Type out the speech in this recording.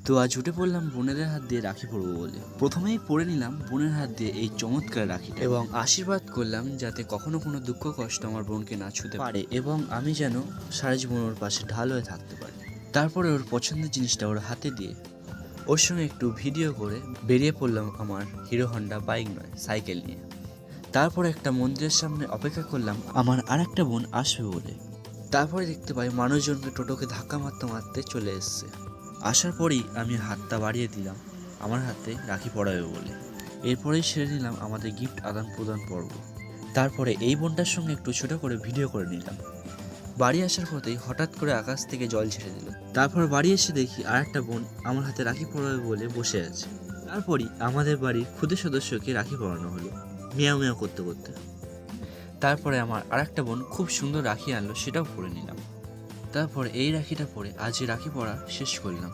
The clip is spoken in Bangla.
তো আজ উঠে পড়লাম বোনেদের হাত দিয়ে রাখি পরবো বলে। প্রথমেই পরে নিলাম বোনের হাত দিয়ে এই চমৎকার রাখিটা এবং আশীর্বাদ করলাম যাতে কখনো কোনো দুঃখ কষ্ট আমার বোনকে না ছুঁতে পারে এবং আমি যেন সারা জীবন ওর পাশে ঢাল হয়ে থাকতে পারি। তারপরে ওর পছন্দের জিনিসটা ওর হাতে দিয়ে ওর সঙ্গে একটু ভিডিও করে বেরিয়ে পড়লাম আমার হিরো হন্ডা বাইক নয় সাইকেল নিয়ে। তারপরে একটা মন্দিরের সামনে অপেক্ষা করলাম আমার আর একটা বোন আসবে বলে। তারপরে দেখতে পাই মানুষজনকে টোটোকে ধাক্কা মারতে মারতে চলে এসছে। আসার পরেই আমি হাতটা বাড়িয়ে দিলাম আমার হাতে রাখি পরাবে বলে। এরপরেই সেরে নিলাম আমাদের গিফট আদান প্রদান পর্ব। তারপরে এই বোনটার সঙ্গে একটু ছোটো করে ভিডিও করে নিলাম। বাড়ি আসার পথেই হঠাৎ করে আকাশ থেকে জল ছেড়ে দিল। তারপর বাড়ি এসে দেখি আর একটা বোন আমার হাতে রাখি পরাবে বলে বসে আছে। তারপরই আমাদের বাড়ির ক্ষুদে সদস্যকে রাখি পরানো হলো মিয়াও মিয়াও করতে করতে। তারপরে আমার আর একটা বোন খুব সুন্দর রাখি আনলো, সেটাও পরে নিলাম। তারপর এই রাখিটা পরে আজ রাখি পরা শেষ করলাম।